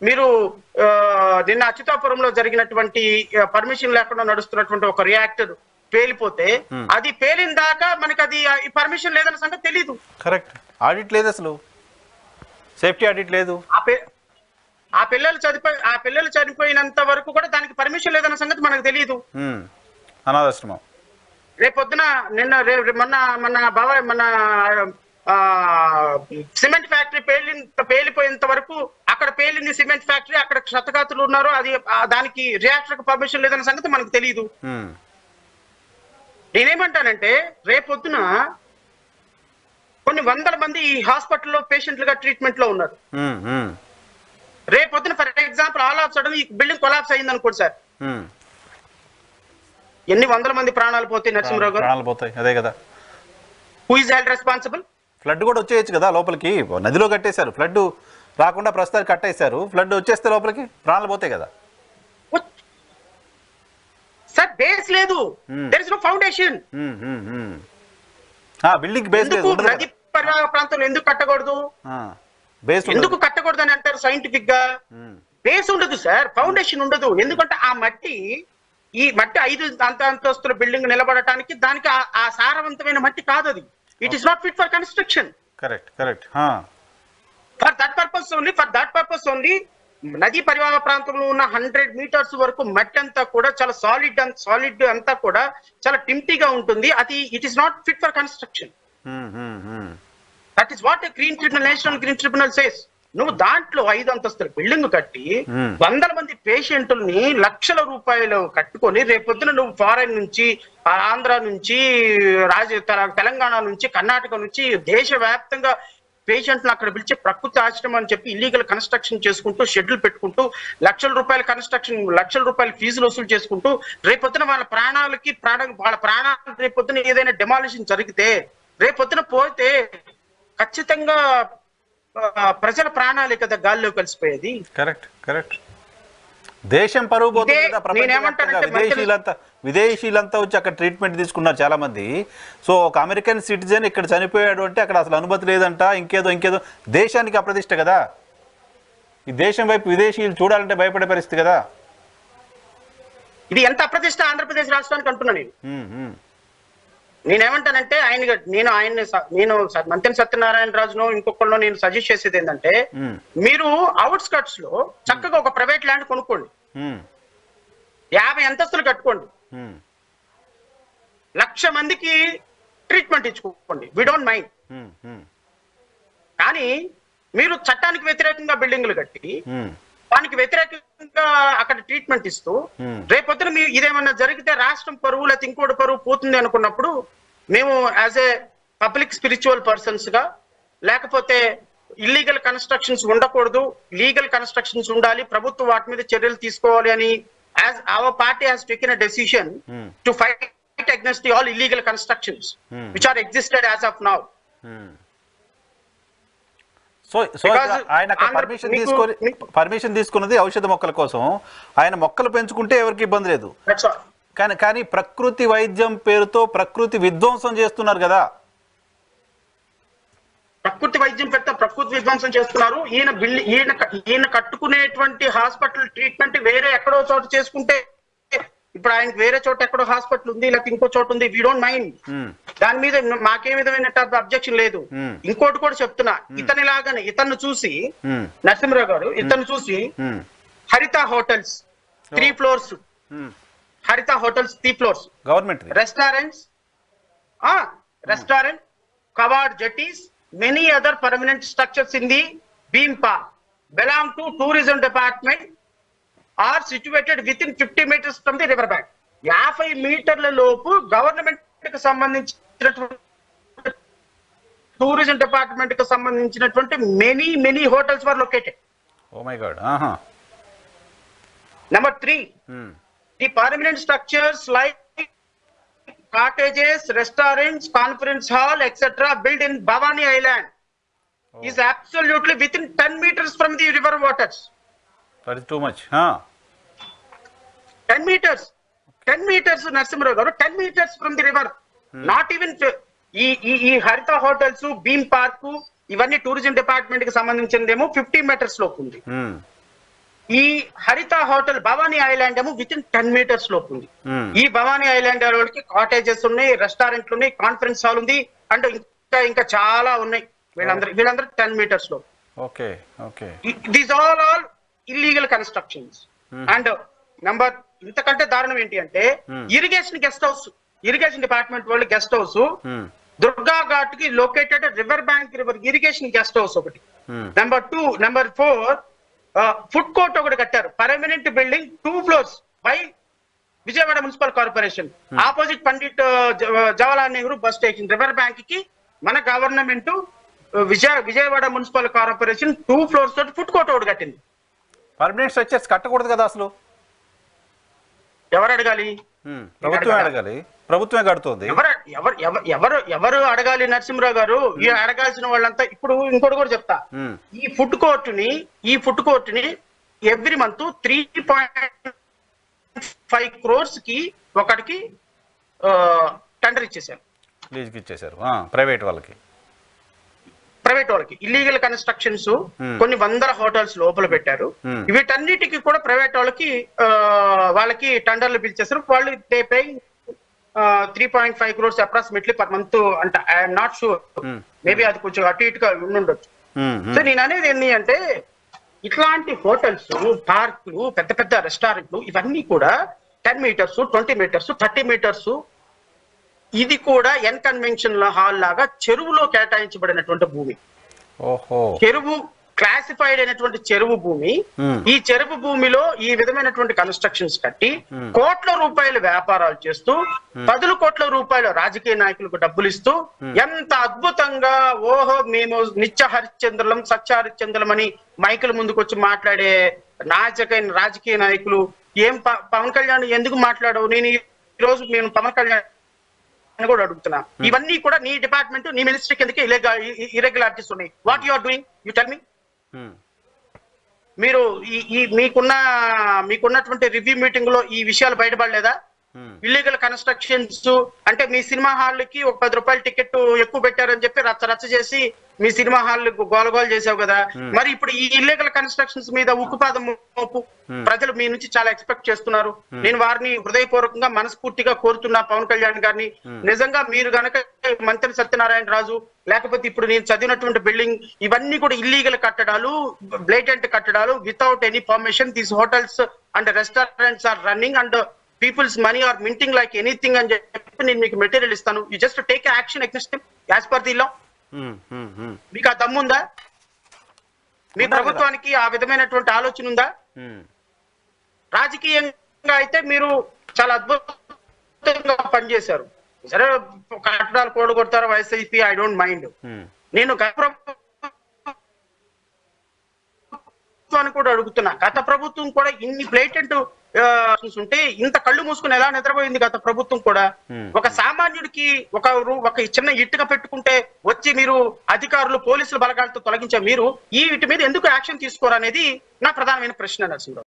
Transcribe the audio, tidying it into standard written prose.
మీరు నిన్న అచ్యుతాపురంలో జరిగినటువంటి పర్మిషన్ లేకుండా నడుస్తున్నటువంటి ఒక రియాక్టర్ పేలిపోతే అది పేలిన దాకా మనకి అది పర్మిషన్ లేదన్న సంగతి తెలియదు. కరెక్ట్, ఆడిట్ లేదు, అసలు సేఫ్టీ ఆడిట్ లేదు. ఆ పిల్లలు చనిపోయినంత వరకు కూడా దానికి పర్మిషన్ లేదన్న సంగతి మనకు తెలియదు. అనాథాశ్రమం రేపొద్దున మన సిమెంట్ ఫ్యాక్టరీ పేలిపోయేంత వరకు అక్కడ పేలింది సిమెంట్ ఫ్యాక్టరీ, అక్కడ క్షతగాతులు ఉన్నారు, అది దానికి రియాక్టర్ పర్మిషన్ లేదన్న సంగతి మనకు తెలియదు. నేనేమంటానంటే రేపొద్దున కొన్ని వందల మంది ఈ హాస్పిటల్లో పేషెంట్లుగా ట్రీట్మెంట్ లో ఉన్నారు. రేపొద్దున for example all of sudden ఈ బిల్డింగ్ కొలాప్స్ అయింది అనుకోండి సార్, ఎన్ని వందల మంది ప్రాణాలు పోతాయి నరసింహరావు గారు? ప్రాణాలు పోతాయి, అదే కదా. Who is held responsible? Flood కూడా వచ్చేయచ్చు కదా లోపలికి, నదిలో కట్టేశారు, ఫ్లడ్ రాకుండా ప్రస్తుతానికి కట్టేశారు, ఫ్లడ్ వచ్చేస్తే లోపలికి ప్రాణాలు పోతాయి కదా సార్. బేస్ లేదు, there is no foundation. Building base లేదు. నది పరివాహక ప్రాంతంలో ఎందుకు కట్టకూడదు, ఎందుకు కట్టకూడదు అని అంటారు సైంటిఫిక్ గా. బేస్ ఉండదు సార్, ఫౌండేషన్ ఉండదు. ఎందుకంటే ఈ మట్టి 5 అంతస్తుల బిల్డింగ్ నిలబడటానికి దానికి ఆ సారవంతమైన మట్టి కాదు అది. It is not fit for construction. Correct correct. For that purpose only నదీ పరివాహక ప్రాంతంలో ఉన్న 100 మీటర్స్ వరకు మట్టి అంతా కూడా చాలా సాలిడ్ అంతా కూడా చాలా టింప్టీగా ఉంటుంది. అది it is not fit for construction. That is what national green tribunal says. నువ్వు దాంట్లో 5 అంతస్తుల బిల్డింగ్ కట్టి వందల మంది పేషెంట్లని లక్షల రూపాయలు కట్టుకొని రేపొద్దున నువ్వు ఫారెన్ నుంచి, ఆంధ్ర నుంచి, తెలంగాణ నుంచి, కర్ణాటక నుంచి దేశవ్యాప్తంగా పేషెంట్లు అక్కడ పిలిచి ప్రకృతి ఆశ్రమం అని చెప్పి ఇల్లీగల్ కన్స్ట్రక్షన్ చేసుకుంటూ షెడ్యూల్ పెట్టుకుంటూ లక్షల రూపాయల ఫీజులు వసూలు చేసుకుంటూ రేపొద్దున వాళ్ళ ప్రాణాలు రేపొద్దున ఏదైనా డెమాలిషన్ జరిగితే రేపొద్దున పోతే ఖచ్చితంగా ప్రజల ప్రాణాలే కదా గాల్లో కలిసిపోయేది. Correct correct. దేశం పరువు పోతుంది కదా. విదేశీయులంతా వచ్చి అక్కడ ట్రీట్మెంట్ తీసుకున్నారు చాలా మంది. సో ఒక అమెరికన్ సిటిజన్ ఇక్కడ చనిపోయాడు అంటే అక్కడ అసలు అనుమతి లేదంట, ఇంకేదో దేశానికి అప్రతిష్ట కదా. ఈ దేశం వైపు విదేశీయులు చూడాలంటే భయపడే పరిస్థితి కదా. ఇది ఎంత అప్రతిష్ట ఆంధ్రప్రదేశ్ రాష్ట్రానికి అంటున్నా నేనేమంటానంటే నేను మంతెన సత్యనారాయణ రాజును ఇంకొకళ్ళు నేను సజెస్ట్ చేసేది ఏంటంటే మీరు అవుట్స్కట్స్ లో చక్కగా ఒక ప్రైవేట్ ల్యాండ్ కొనుక్కోండి, 50 అంతస్తులు కట్టుకోండి, 1,00,000 మందికి ట్రీట్మెంట్ ఇచ్చుకోండి, వి డోంట్ మైండ్. కానీ మీరు చట్టానికి వ్యతిరేకంగా బిల్డింగ్లు కట్టి దానికి వ్యతిరేకంగా అక్కడ ట్రీట్మెంట్ ఇస్తూ రేపొద్దున మీరు ఇదేమన్నా జరిగితే రాష్ట్రం పరువు లేకపోతే ఇంకోటి పరువు పోతుంది అనుకున్నప్పుడు మేము as a public spiritual persons గా లేకపోతే ఇల్లీగల్ కన్స్ట్రక్షన్స్ ఉండకూడదు, లీగల్ కన్స్ట్రక్షన్స్ ఉండాలి, ప్రభుత్వం వాటి మీద చర్యలు తీసుకోవాలి అని as our party has taken a decision to fight against all illegal constructions which are existed as of now. So ఆయన పర్మిషన్ తీసుకున్నది ఔషధ మొక్కల కోసం. ఆయన మొక్కలు పెంచుకుంటే ఎవరికి ఇబ్బంది లేదు. కానీ ప్రకృతి వైద్యం పేరుతో ప్రకృతి విధ్వంసం చేస్తున్నారు కదా. ప్రకృతి విధ్వంసం చేస్తున్నారు. ఈయన కట్టుకునేటువంటి హాస్పిటల్ ట్రీట్మెంట్ వేరే ఎక్కడో చోట చేసుకుంటే, ఇప్పుడు ఆయనకి వేరే చోట ఎక్కడో హాస్పిటల్ ఉంది లేకపోతే ఇంకో చోట ఉంది, వీ డోంట్ మైండ్. దాని మీద మాకే విధమైన అబ్జెక్షన్ లేదు. ఇంకోటి కూడా చెప్తున్నా, ఇతను చూసి నరసింహరావు గారు Haritha hotels 3 floors, Haritha hotels 3 floors, government restaurant, కవాడ్ jetties, many other permanent structures in the Beam Park belong to tourism department are situated within 50 meters from the river bank. 50 మీటర్ల లోపు గవర్నమెంట్ కి సంబంధించినటువంటి టూరిజం డిపార్ట్మెంట్ కి సంబంధించినటువంటి many hotels were located. Oh my God. Number 3, the permanent structures like cottages, restaurants, conference hall, etc. built in Bhavani Island is absolutely within 10 meters from the river waters. That is too much. 10 meters. 10 meters, Narasimha garu, 10 meters from the river. Not even ఈ హరిత hotels, beam park ఇవన్నీ tourism department కి సంబంధించిందేమో 50 meters లోపు ఉంది. ఈ హరిత hotel Bhavani island ఏమో with in 10 meters లోపు ఉంది. ఈ భవానీ ఐలాండ్ వాళ్ళకి కాటేజెస్ ఉన్నాయి, రెస్టారెంట్లు ఉన్నాయి, కాన్ఫరెన్స్ హాల్ ఉంది, అండ్ ఇంకా చాలా ఉన్నాయి. వీళ్ళందరూ 10 meters లో. Okay okay. These all illegal constructions. And number ఇంతకంటే దారుణం ఏంటి అంటే irrigation guest house, irrigation department వాళ్ళు గెస్ట్ హౌస్ దుర్గా ఘాట్ కి located river bank irrigation guest house ఒకటి. నెంబర్ 4 ఫుడ్ కోర్ట్ ఒకటి కట్టారు, permanent building 2 floors by Vijayawada municipal corporation, opposite Pandit Jawaharlal Nehru bus station. River bank కి మన government Vijayawada municipal corporation 2 floors తోటి food court ఒకటి కట్టింది. పర్మనెంట్ స్ట్రక్చర్స్ కట్టకూడదు కదా అసలు? ఎవరు అడగాలి? ప్రభుత్వం అడగాలి, ప్రభుత్వమే కడుతుంది. ఎవరు అడగాలి నరసింహరావు గారు? ఈ అడగాల్సిన వాళ్ళంతా. ఇప్పుడు ఇంకోటి కూడా చెప్తా, ఈ ఫుడ్ కోర్ట్ ని ఎవ్రీ మంత్ 3.5 crores కి ఒకటికి టెండర్ ఇచ్చేసారు, లీజుకి ఇచ్చేసారు ప్రైవేట్ వాళ్ళకి. ఇల్లీగల్ కన్స్ట్రక్షన్స్ కొన్ని వందల హోటల్స్ లోపల పెట్టారు. వీటన్నిటికీ కూడా ప్రైవేట్ వాళ్ళకి టెండర్లు పిలిచేసారు. వాళ్ళు they paying 3.5 crores approximately per month అంట. ఐఎమ్ నాట్ షూర్, మేబీ అది కొంచెం అటు ఇటుగా ఉండొచ్చు. సో నేను అనేది ఏంటి అంటే ఇట్లాంటి హోటల్స్, పార్కులు, పెద్ద పెద్ద రెస్టారెంట్లు ఇవన్నీ కూడా 10 meters, 20 meters, 30 meters ఇది కూడా ఎన్ కన్వెన్షన్ హాల్ లాగా చెరువులో కేటాయించబడినటువంటి భూమి. చెరువు క్లాసిఫైడ్ అయినటువంటి చెరువు భూమి. ఈ చెరువు భూమిలో ఈ విధమైనటువంటి కన్స్ట్రక్షన్స్ కట్టి కోట్ల రూపాయల వ్యాపారాలు చేస్తూ 10 కోట్ల రూపాయల రాజకీయ నాయకులకు డబ్బులు ఇస్తూ ఎంత అద్భుతంగా మేము నిత్య హరిశ్చంద్రులం, సత్య హరిశ్చంద్రులం అని మైకుల ముందుకు వచ్చి మాట్లాడే రాజకీయ నాయకులు ఏం పవన్ కళ్యాణ్ ఎందుకు మాట్లాడవు? నేను పవన్ కళ్యాణ్ కూడా అడుగుతున్నా. ఇవన్నీ కూడా నీ డిపార్ట్మెంట్, నీ మినిస్ట్రీ కిందకి ఇర్రెగ్యులారిటీస్ ఉన్నాయి. What you are doing? You tell me. మీరు మీకున్నటువంటి రివ్యూ మీటింగ్ లో ఈ విషయాలు బయటపడలేదా? ఇల్లీగల్ కన్స్ట్రక్షన్స్ అంటే మీ సినిమా హాల్కి ఒక 10 రూపాయల టికెట్ ఎక్కువ పెట్టారని చెప్పి రచ్చ చేసి మీ సినిమా హాల్ గోలగోలు చేసావు కదా. మరి ఇప్పుడు ఈ ఇల్లీగల్ కన్స్ట్రక్షన్స్ మీద ఉక్కుపాదం మోపు ప్రజలు మీ నుంచి చాలా ఎక్స్పెక్ట్ చేస్తున్నారు. నేను వారిని హృదయపూర్వకంగా మనస్ఫూర్తిగా కోరుతున్నా పవన్ కళ్యాణ్ గారిని, నిజంగా మీరు గనక మంత్రి సత్యనారాయణ రాజు లేకపోతే ఇప్పుడు నేను చదివినటువంటి బిల్డింగ్ ఇవన్నీ కూడా ఇల్లీగల్ కట్టడాలు, బ్లేటెంట్ కట్టడాలు without any permission, these hotels and restaurants are running and people's money are minting like anything అని చెప్పి నేను మీకు మెటీరియల్ ఇస్తాను. You just take action against him as per the law. మీకు ఆ దమ్ముందా? మీ ప్రభుత్వానికి ఆ విధమైనటువంటి ఆలోచన ఉందా? రాజకీయంగా అయితే మీరు చాలా అద్భుతంగా పనిచేశారు. సరే కట్టడాలు కూడగొడతారు వైసీపీ, ఐ డోంట్ మైండ్. నేను ప్రభుత్వాన్ని కూడా అడుగుతున్నా, గత ప్రభుత్వం కూడా ఇన్ని బ్లేటెంట్ ఉంటే ఇంత కళ్ళు మూసుకుని ఎలా నిద్రపోయింది గత ప్రభుత్వం కూడా? ఒక సామాన్యుడికి ఒక చిన్న ఇటుక పెట్టుకుంటే వచ్చి మీరు అధికారులు, పోలీసులు బలగాలతో తొలగించే మీరు ఈ వీటి మీద ఎందుకు యాక్షన్ తీసుకోరు అనేది నా ప్రధానమైన ప్రశ్న నరసింహరావు.